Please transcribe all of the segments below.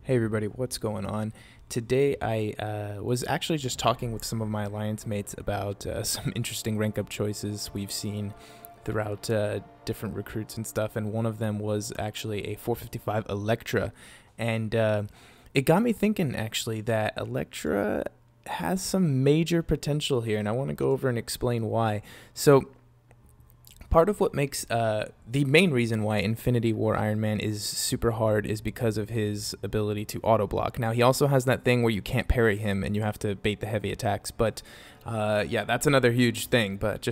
Hey everybody, what's going on? Today I was actually just talking with some of my alliance mates about some interesting rank up choices we've seen throughout different recruits and stuff, and one of them was actually a 455 Elektra, and it got me thinking actually that Elektra has some major potential here, and I want to go over and explain why. So part of what makes the main reason why Infinity War Ironman is super hard is because of his ability to auto block. Now he also has that thing where you can't parry him and you have to bait the heavy attacks, but yeah, that's another huge thing. But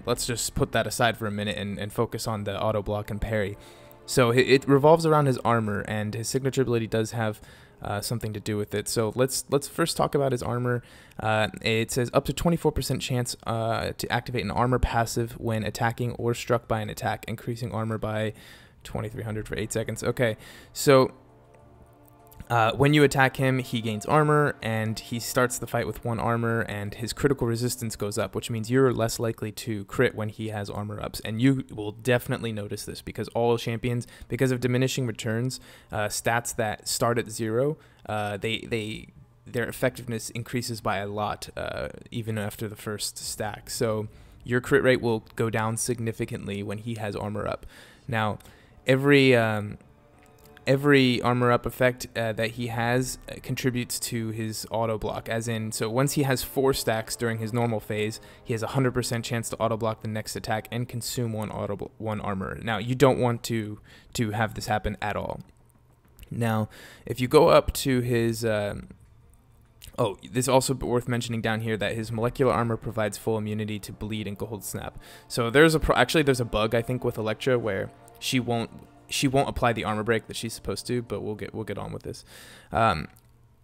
let's just put that aside for a minute and focus on the auto block and parry. So it revolves around his armor, and his signature ability does have something to do with it. So let's first talk about his armor. It says up to 24% chance to activate an armor passive when attacking or struck by an attack, increasing armor by 2300 for 8 seconds. Okay, so when you attack him, he gains armor, and he starts the fight with 1 armor, and his critical resistance goes up, which means you're less likely to crit when he has armor ups. And you will definitely notice this because all champions, because of diminishing returns, stats that start at 0, their effectiveness increases by a lot, even after the first stack. So your crit rate will go down significantly when he has armor up. Now, every armor up effect that he has contributes to his auto block, as in, so once he has 4 stacks during his normal phase, he has a 100% chance to auto block the next attack and consume one armor. Now you don't want to have this happen at all. Now if you go up to his oh, this is also worth mentioning down here that his molecular armor provides full immunity to bleed and cold snap. So there's a bug I think with Elektra where she won't apply the armor break that she's supposed to, but we'll get on with this.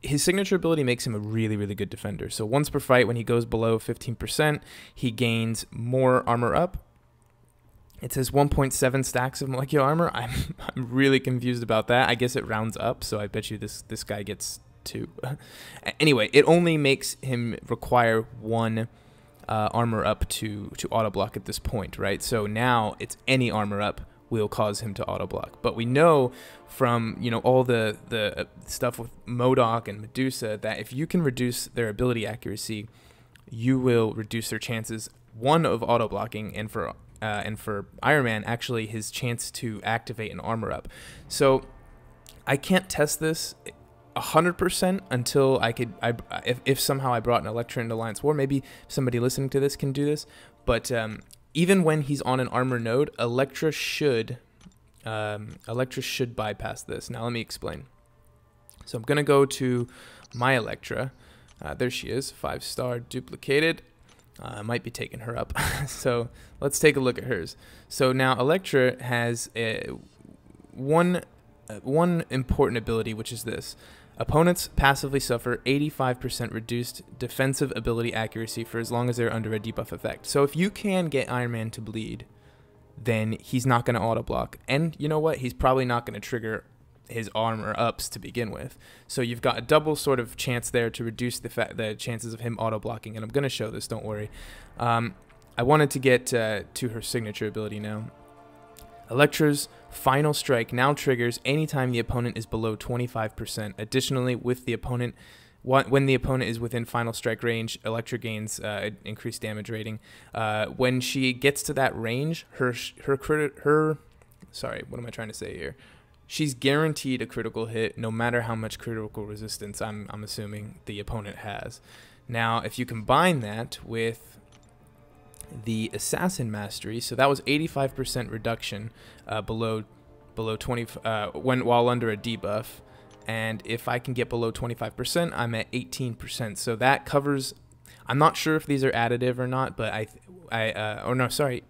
His signature ability makes him a really, really good defender. So once per fight, when he goes below 15%, he gains more armor up. It says 1.7 stacks of molecular armor. I'm really confused about that. I guess it rounds up, so I bet you this guy gets 2. Anyway, it only makes him require 1 armor up to auto block at this point, right? So now it's any armor up will cause him to auto block. But we know from all the stuff with MODOK and Medusa that if you can reduce their ability accuracy, you will reduce their chances, one, of auto blocking, and for Ironman, actually his chance to activate an armor up. So I can't test this 100% until if somehow I brought an Elektra into Alliance War. Maybe somebody listening to this can do this, but even when he's on an armor node, Elektra should bypass this. Now let me explain. So I'm gonna go to my Elektra. There she is, 5-star duplicated. I might be taking her up. So let's take a look at hers. So now Elektra has one important ability, which is this. Opponents passively suffer 85% reduced defensive ability accuracy for as long as they're under a debuff effect. So if you can get Ironman to bleed, then he's not going to auto block. And you know what? He's probably not going to trigger his armor ups to begin with. So you've got a double sort of chance there to reduce the chances of him auto blocking. And I'm going to show this, don't worry. I wanted to get to her signature ability now. Elektra's Final Strike now triggers anytime the opponent is below 25%. Additionally, when the opponent is within Final Strike range, Elektra gains increased damage rating. When she gets to that range, sorry, what am I trying to say here? She's guaranteed a critical hit, no matter how much critical resistance I'm assuming the opponent has. Now, if you combine that with the Assassin Mastery, so that was 85% reduction below 20 while under a debuff, and if I can get below 25%, I'm at 18%. So that covers. I'm not sure if these are additive or not, but oh no, sorry,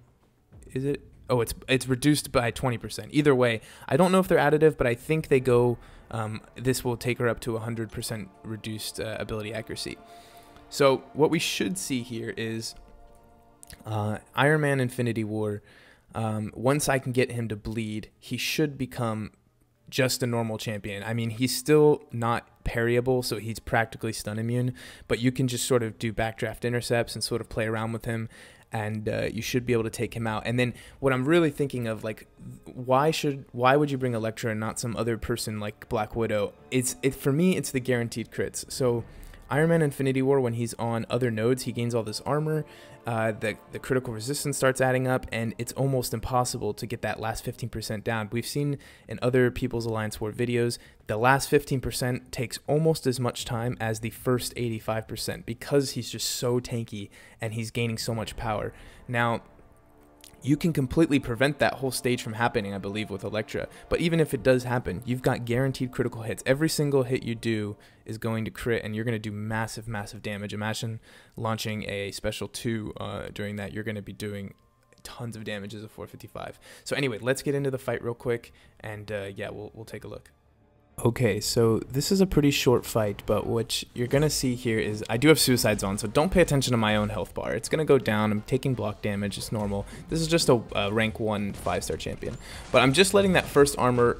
is it? Oh, it's reduced by 20%. Either way, I don't know if they're additive, but I think they go. This will take her up to 100% reduced ability accuracy. So what we should see here is Ironman Infinity War. Once I can get him to bleed, he should become just a normal champion. I mean, he's still not parryable, so he's practically stun immune, but you can just sort of do backdraft intercepts and sort of play around with him. and you should be able to take him out. And then what I'm really thinking of, like, why would you bring Elektra and not some other person like Black Widow? For me, it's the guaranteed crits. So Ironman Infinity War, when he's on other nodes, he gains all this armor, the critical resistance starts adding up, and it's almost impossible to get that last 15% down. We've seen in other People's Alliance War videos, the last 15% takes almost as much time as the first 85% because he's just so tanky and he's gaining so much power. Now, you can completely prevent that whole stage from happening, I believe, with Elektra. But even if it does happen, you've got guaranteed critical hits. Every single hit you do is going to crit, and you're going to do massive, massive damage. Imagine launching a special 2 during that. You're going to be doing tons of damage as a 455. So anyway, let's get into the fight real quick, and yeah, we'll take a look. Okay, so this is a pretty short fight, but what you're going to see here is I do have suicides on, so don't pay attention to my own health bar. It's going to go down. I'm taking block damage. It's normal. This is just a rank 1 5-star champion. But I'm just letting that first armor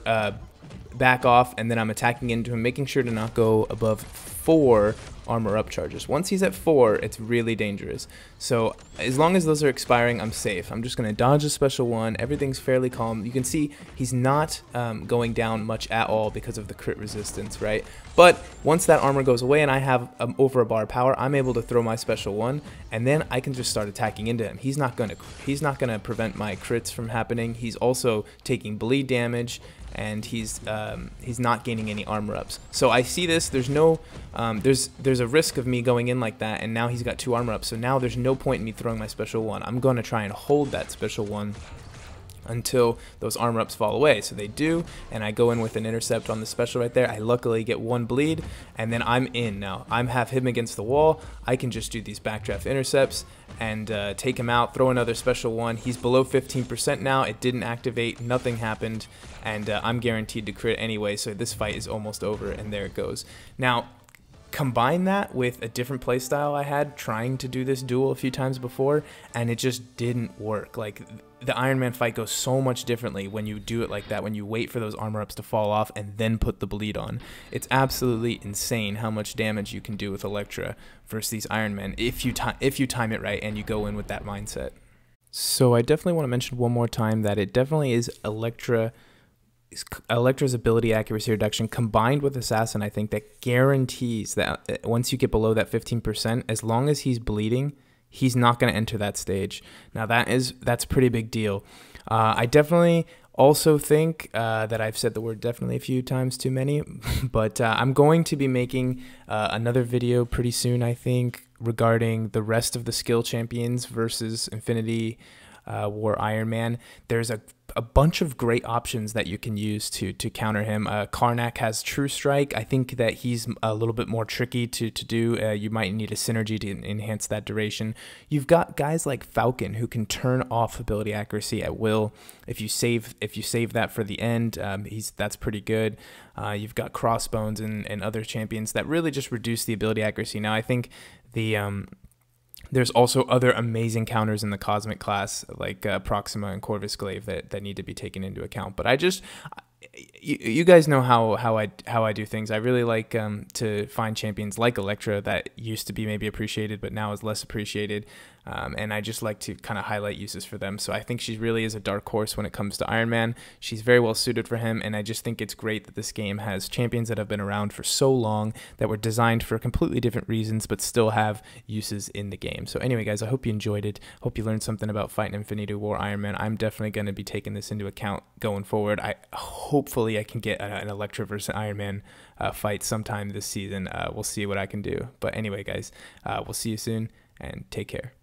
back off, and then I'm attacking into him, making sure to not go above 4 armor up charges. Once he's at 4, it's really dangerous. So as long as those are expiring, I'm safe. I'm just going to dodge a special 1. Everything's fairly calm. You can see he's not going down much at all because of the crit resistance, right? But once that armor goes away and I have over a bar power, I'm able to throw my special 1, and then I can just start attacking into him. He's not gonna prevent my crits from happening. He's also taking bleed damage, and he's not gaining any armor ups. So I see this. There's no there's a risk of me going in like that, and now he's got 2 armor ups. So now there's no point in me throwing my special 1. I'm going to try and hold that special 1 until those armor ups fall away. So they do, and I go in with an intercept on the special right there. I luckily get 1 bleed, and then I'm in now. I have him against the wall. I can just do these backdraft intercepts and take him out, throw another special 1. He's below 15% now. It didn't activate. Nothing happened, and I'm guaranteed to crit anyway, so this fight is almost over, and there it goes. Now, combine that with a different playstyle I had trying to do this duel a few times before, and it just didn't work. Like, the Ironman fight goes so much differently when you do it like that, when you wait for those armor ups to fall off and then put the bleed on. It's absolutely insane how much damage you can do with Elektra versus these Ironmen if you time it right and you go in with that mindset. So I definitely want to mention one more time that it definitely is Elektra's ability accuracy reduction combined with Assassin, I think, that guarantees that once you get below that 15%, as long as he's bleeding, he's not going to enter that stage. Now that's a pretty big deal. I definitely also think that I've said the word definitely a few times too many, but I'm going to be making another video pretty soon, I think, regarding the rest of the skill champions versus Infinity War Ironman. There's a bunch of great options that you can use to counter him. Karnak has True Strike. I think that he's a little bit more tricky to do. You might need a synergy to enhance that duration. You've got guys like Falcon who can turn off ability accuracy at will. If you save that for the end, that's pretty good. You've got Crossbones and other champions that really just reduce the ability accuracy. Now I think there's also other amazing counters in the Cosmic class, like Proxima and Corvus Glaive, that need to be taken into account. But you guys know how I do things. I really like to find champions like Elektra that used to be maybe appreciated, but now is less appreciated. And I just like to kind of highlight uses for them. So I think she really is a dark horse when it comes to Ironman. She's very well suited for him, and I just think it's great that this game has champions that have been around for so long, that were designed for completely different reasons, but still have uses in the game. So anyway, guys, I hope you enjoyed it. Hope you learned something about fighting Infinity War Ironman. I'm definitely going to be taking this into account going forward. Hopefully I can get an Elektra versus Ironman fight sometime this season. We'll see what I can do. But anyway, guys, we'll see you soon, and take care.